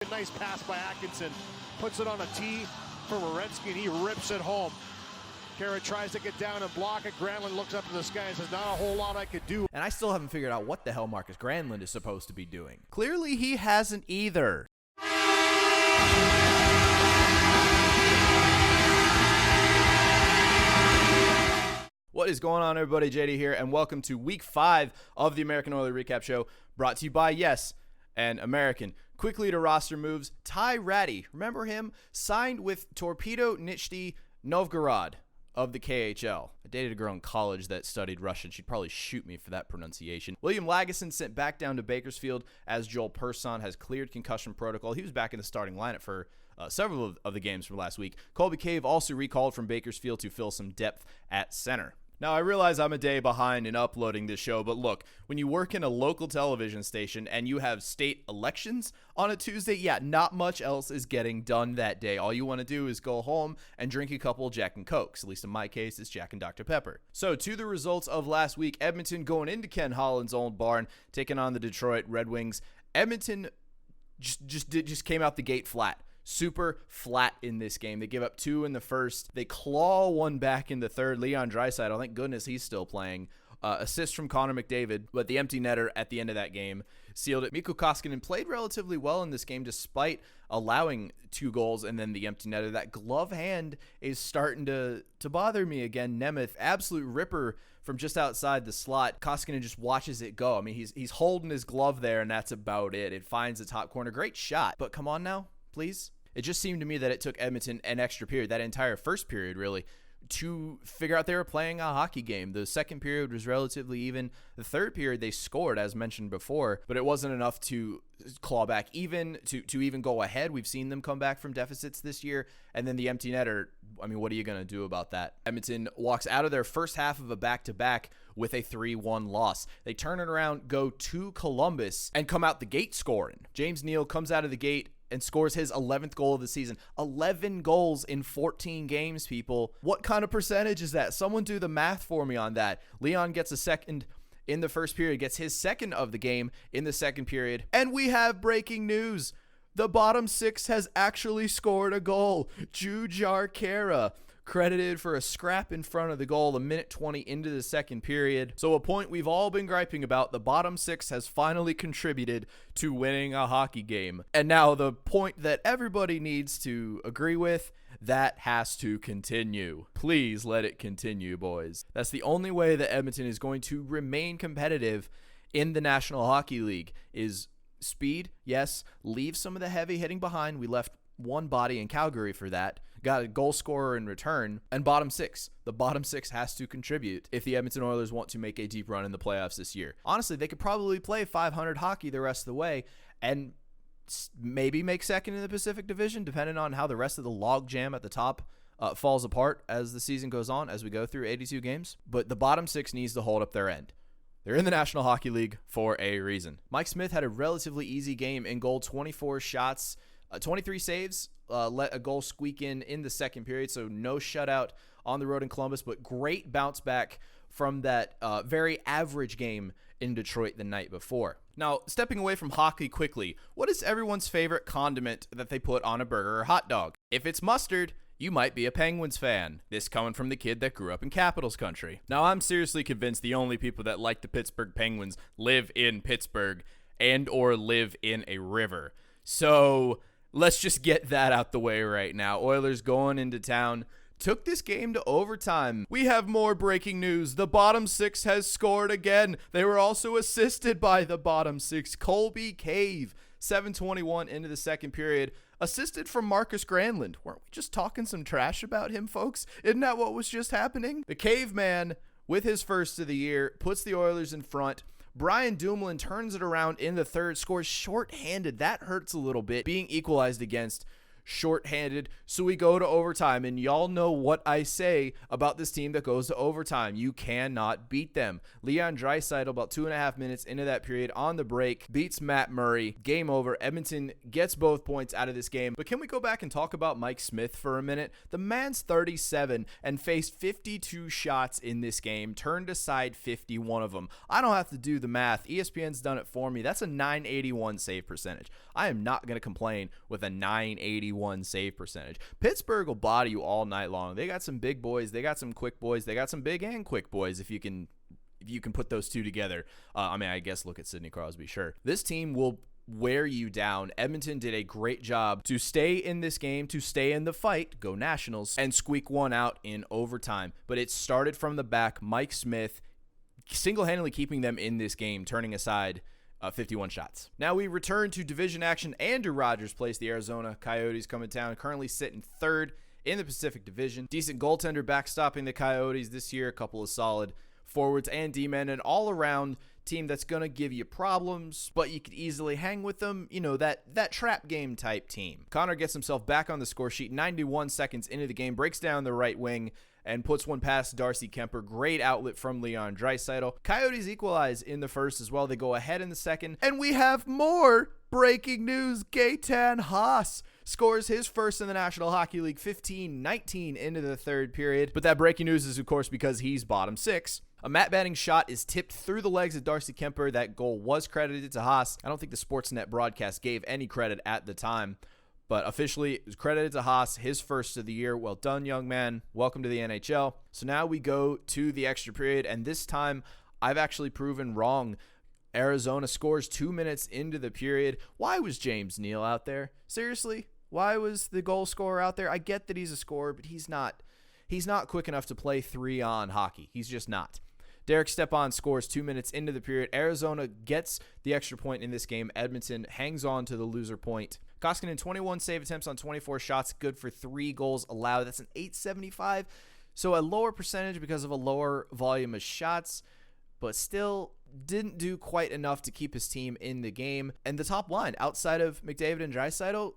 A nice pass by Atkinson. Puts it on a tee for Werenski, and he rips it home. Kara tries to get down and block it. Granlund looks up to the sky and says, not a whole lot I could do. And I still haven't figured out what the hell Marcus Granlund is supposed to be doing. Clearly he hasn't either. What is going on, everybody? JD here, and welcome to Week 5 of the American OILER Recap Show, brought to you by, yes, an American. Quickly to roster moves, Ty Ratty, remember him? Signed with Torpedo Nizhny Novgorod of the KHL. I dated a girl in college that studied Russian. She'd probably shoot me for that pronunciation. William Lagesson sent back down to Bakersfield as Joel Persson has cleared concussion protocol. He was back in the starting lineup for several of the games from last week. Colby Cave also recalled from Bakersfield to fill some depth at center. Now, I realize I'm a day behind in uploading this show, but look, when you work in a local television station and you have state elections on a Tuesday, yeah, not much else is getting done that day. All you want to do is go home and drink a couple Jack and Cokes. At least in my case, it's Jack and Dr. Pepper. So, to the results of last week, Edmonton going into Ken Holland's old barn, taking on the Detroit Red Wings. Edmonton just came out the gate flat. Super flat in this game. They give up 2 in the first. They claw 1 back in the third. Leon Draisaitl, thank goodness he's still playing. Assist from Connor McDavid, but the empty netter at the end of that game sealed it. Mikko Koskinen played relatively well in this game despite allowing 2 goals and then the empty netter. That glove hand is starting to bother me again. Nemeth, absolute ripper from just outside the slot. Koskinen just watches it go. I mean, he's holding his glove there, and that's about it. It finds the top corner. Great shot, but come on now, please. It just seemed to me that it took Edmonton an extra period, that entire first period really, to figure out they were playing a hockey game. The second period was relatively even. The third period they scored, as mentioned before, but it wasn't enough to claw back, even to even go ahead. We've seen them come back from deficits this year, and then the empty netter. I mean, what are you going to do about that? Edmonton walks out of their first half of a back-to-back with a 3-1 loss. They turn it around, go to Columbus, and come out the gate scoring. James Neal comes out of the gate and scores his 11th goal of the season. 11 goals in 14 games, people. What kind of percentage is that? Someone do the math for me on that. Leon gets a second in the first period, gets his second of the game in the second period. And we have breaking news. The bottom 6 has actually scored a goal. Jujhar Khaira, credited for a scrap in front of the goal a minute 20 into the second period. So a point we've all been griping about, the bottom 6 has finally contributed to winning a hockey game. And now the point that everybody needs to agree with, that has to continue. Please let it continue, boys. That's the only way that Edmonton is going to remain competitive in the National Hockey League is speed, yes, leave some of the heavy hitting behind. We left one body in Calgary for that. Got a goal scorer in return, and bottom 6. The bottom 6 has to contribute if the Edmonton Oilers want to make a deep run in the playoffs this year. Honestly, they could probably play 500 hockey the rest of the way and maybe make second in the Pacific Division, depending on how the rest of the log jam at the top falls apart as the season goes on, as we go through 82 games. But the bottom 6 needs to hold up their end. They're in the National Hockey League for a reason. Mike Smith had a relatively easy game in goal, 24 shots, 23 saves, let a goal squeak in the second period, so no shutout on the road in Columbus, but great bounce back from that very average game in Detroit the night before. Now, stepping away from hockey quickly, what is everyone's favorite condiment that they put on a burger or hot dog? If it's mustard, you might be a Penguins fan. This coming from the kid that grew up in Capitals country. Now, I'm seriously convinced the only people that like the Pittsburgh Penguins live in Pittsburgh and or live in a river. So let's just get that out the way right now. Oilers going into town. Took this game to overtime. We have more breaking news. The bottom 6 has scored again. They were also assisted by the bottom 6. Colby Cave, 7:21 into the second period. Assisted from Marcus Granlund. Weren't we just talking some trash about him, folks? Isn't that what was just happening? The Caveman, with his first of the year, puts the Oilers in front. Brian Dumoulin turns it around in the third, scores shorthanded. That hurts a little bit. Being equalized against shorthanded, so we go to overtime. And y'all know what I say about this team that goes to overtime. You cannot beat them. Leon Draisaitl, about 2.5 minutes into that period on the break, beats Matt Murray. Game over. Edmonton gets both points out of this game. But can we go back and talk about Mike Smith for a minute? The man's 37 and faced 52 shots in this game, turned aside 51 of them. I don't have to do the math. ESPN's done it for me. That's a 981 save percentage. I am not going to complain with a 981 save percentage. Pittsburgh will body you all night long. They got some big boys. They got some quick boys. They got some big and quick boys if you can put those two together. I guess look at Sidney Crosby, sure. This team will wear you down. Edmonton did a great job to stay in this game, to stay in the fight, go Nationals, and squeak one out in overtime. But it started from the back. Mike Smith single-handedly keeping them in this game, turning aside 51 shots. Now we return to division action. Andrew Rogers plays the Arizona Coyotes coming down, currently sitting third in the Pacific Division. Decent goaltender backstopping the Coyotes this year. A couple of solid forwards and D-men, an all-around team that's going to give you problems, but you could easily hang with them. You know, that trap game type team. Connor gets himself back on the score sheet 91 seconds into the game, breaks down the right wing, and puts one past Darcy Kemper. Great outlet from Leon Draisaitl. Coyotes equalize in the first as well. They go ahead in the second, and we have more breaking news. Gaetan Haas scores his first in the National Hockey League, 15-19 into the third period. But that breaking news is, of course, because he's bottom six. A Matt Banning shot is tipped through the legs of Darcy Kemper. That goal was credited to Haas. I don't think the Sportsnet broadcast gave any credit at the time, but officially it was credited to Haas, his first of the year. Well done, young man. Welcome to the NHL. So now we go to the extra period, and this time I've actually proven wrong. Arizona scores 2 minutes into the period. Why was James Neal out there? Seriously? Why was the goal scorer out there? I get that he's a scorer, but he's not quick enough to play 3-on hockey. He's just not. Derek Stepan scores 2 minutes into the period. Arizona gets the extra point in this game. Edmonton hangs on to the loser point. Koskinen, 21 save attempts on 24 shots, good for 3 goals allowed. That's an .875, so a lower percentage because of a lower volume of shots, but still didn't do quite enough to keep his team in the game. And the top line, outside of McDavid and Draisaitl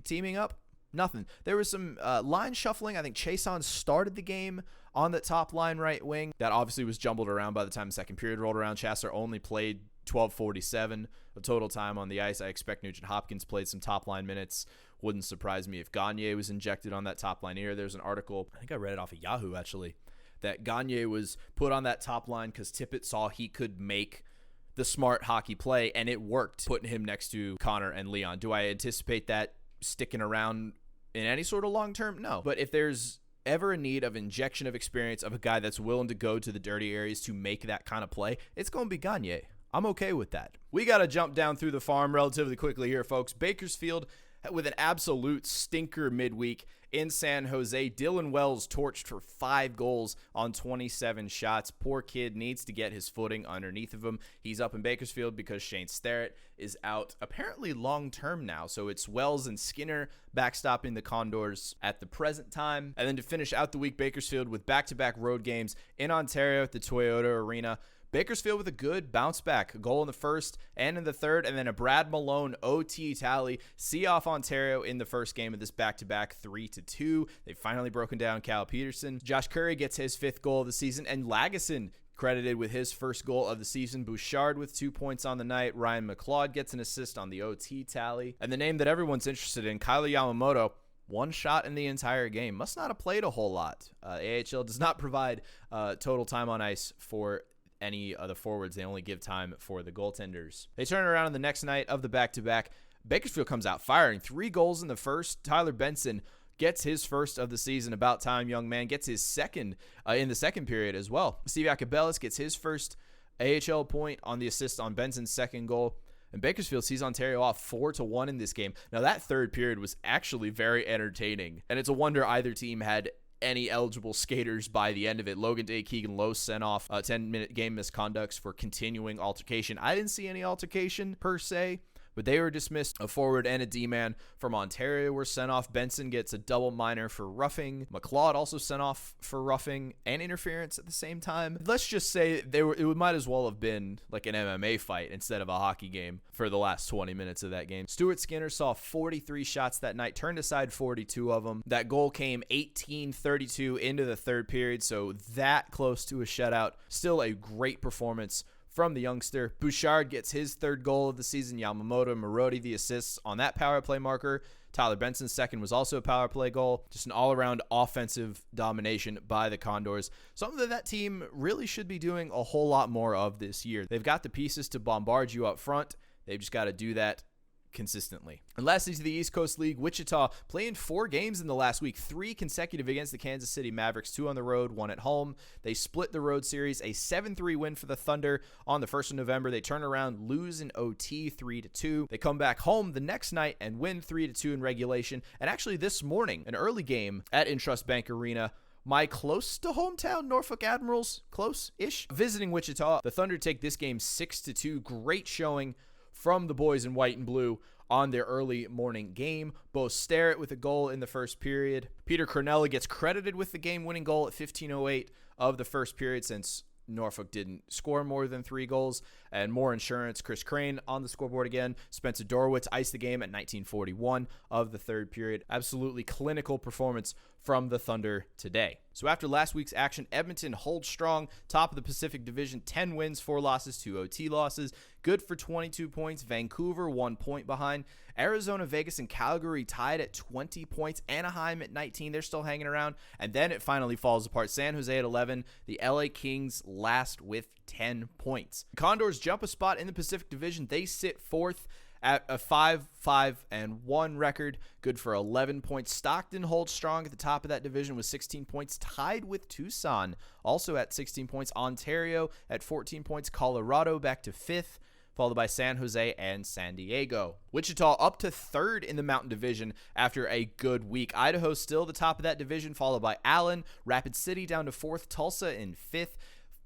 teaming up, nothing. There was some line shuffling. I think Chason started the game on the top line right wing. That obviously was jumbled around by the time the second period rolled around. Chasser only played 12:47 of total time on the ice. I expect Nugent Hopkins played some top line minutes. Wouldn't surprise me if Gagne was injected on that top line here. There's an article, I think I read it off of Yahoo actually, that Gagne was put on that top line because Tippett saw he could make the smart hockey play, and it worked, putting him next to Connor and Leon. Do I anticipate that sticking around in any sort of long term? No. But if there's ever a need of injection of experience of a guy that's willing to go to the dirty areas to make that kind of play, it's going to be Gagne. I'm okay with that. We got to jump down through the farm relatively quickly here, folks. Bakersfield with an absolute stinker midweek in San Jose. Dylan Wells torched for 5 goals on 27 shots. Poor kid needs to get his footing underneath of him. He's up in Bakersfield because Shane Starrett is out apparently long-term now. So it's Wells and Skinner backstopping the Condors at the present time. And then to finish out the week, Bakersfield with back-to-back road games in Ontario at the Toyota Arena. Bakersfield with a good bounce back, a goal in the first and in the third, and then a Brad Malone OT tally. See off Ontario in the first game of this back-to-back 3-2. They've finally broken down Cal Peterson. Josh Curry gets his 5th goal of the season, and Lagesson credited with his first goal of the season. Bouchard with 2 points on the night. Ryan McLeod gets an assist on the OT tally. And the name that everyone's interested in, Kyler Yamamoto, 1 shot in the entire game. Must not have played a whole lot. AHL does not provide total time on ice for any of the forwards. They only give time for the goaltenders. They turn around on the next night of the back-to-back. Bakersfield comes out firing. 3 goals in the first. Tyler Benson gets his first of the season. About time, young man. Gets his second in the second period as well. Steve Akabelis gets his first AHL point on the assist on Benson's second goal. And Bakersfield sees Ontario off 4-1 in this game. Now, that third period was actually very entertaining. And it's a wonder either team had any eligible skaters by the end of it. Logan Day, Keegan Lowe sent off 10-minute game misconducts for continuing altercation. I didn't see any altercation per se, but they were dismissed. A forward and a D-man from Ontario were sent off. Benson gets a double minor for roughing. McLeod also sent off for roughing and interference at the same time. Let's just say it might as well have been like an MMA fight instead of a hockey game for the last 20 minutes of that game. Stuart Skinner saw 43 shots that night, turned aside 42 of them. That goal came 18-32 into the third period, so that close to a shutout. Still a great performance from the youngster. Bouchard gets his third goal of the season. Yamamoto and Marodi the assists on that power play marker. Tyler Benson's second was also a power play goal. Just an all-around offensive domination by the Condors. Something that team really should be doing a whole lot more of this year. They've got the pieces to bombard you up front. They've just got to do that consistently. And lastly, to the East Coast League, Wichita playing 4 games in the last week, 3 consecutive against the Kansas City Mavericks, 2 on the road, 1 at home. They split the road series, a 7-3 win for the Thunder on the 1st of November. They turn around, lose in OT 3-2. They come back home the next night and win 3-2 in regulation. And actually this morning, an early game at Intrust Bank Arena, my close to hometown Norfolk Admirals, close-ish, visiting Wichita. The Thunder take this game 6-2. Great showing from the boys in white and blue on their early morning game. Bo Starrett with a goal in the first period. Peter Cornella gets credited with the game-winning goal at 15:08 of the first period, since Norfolk didn't score more than 3 goals. And more insurance, Chris Crane on the scoreboard again. Spencer Dorwitz iced the game at 19:41 of the third period. Absolutely clinical performance from the Thunder today. So after last week's action, Edmonton holds strong, top of the Pacific Division, 10 wins, 4 losses, 2 OT losses, good for 22 points. Vancouver 1 point behind. Arizona, Vegas, and Calgary tied at 20 points. Anaheim at 19, they're still hanging around. And then it finally falls apart. San Jose at 11, the LA Kings last with 10 points. The Condors jump a spot in the Pacific Division. They sit 4th at a 5-5-1 record, good for 11 points. Stockton holds strong at the top of that division with 16 points, tied with Tucson, also at 16 points. Ontario at 14 points. Colorado back to 5th, followed by San Jose and San Diego. Wichita up to 3rd in the Mountain Division after a good week. Idaho still the top of that division, followed by Allen. Rapid City down to 4th. Tulsa in 5th.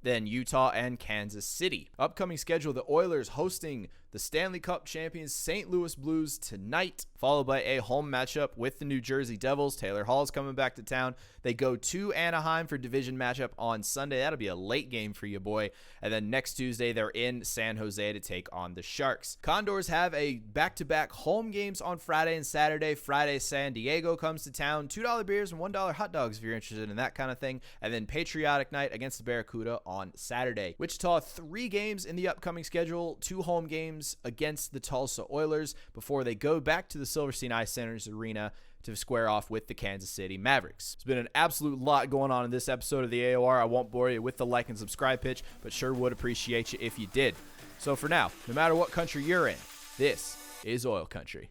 Then Utah and Kansas City. Upcoming schedule, the Oilers hosting the Stanley Cup champions St. Louis Blues tonight, followed by a home matchup with the New Jersey Devils. Taylor Hall's coming back to town. They go to Anaheim for division matchup on Sunday. That'll be a late game for you, boy. And then next Tuesday, they're in San Jose to take on the Sharks. Condors have a back-to-back home games on Friday and Saturday. Friday, San Diego comes to town. $2 beers and $1 hot dogs if you're interested in that kind of thing. And then Patriotic Night against the Barracuda on Saturday. Wichita, 3 games in the upcoming schedule, 2 home games against the Tulsa Oilers before they go back to the Silverstein Ice Centers Arena to square off with the Kansas City Mavericks. It's been an absolute lot going on in this episode of the AOR. I won't bore you with the like and subscribe pitch, but sure would appreciate you if you did. So for now, no matter what country you're in, this is Oil Country.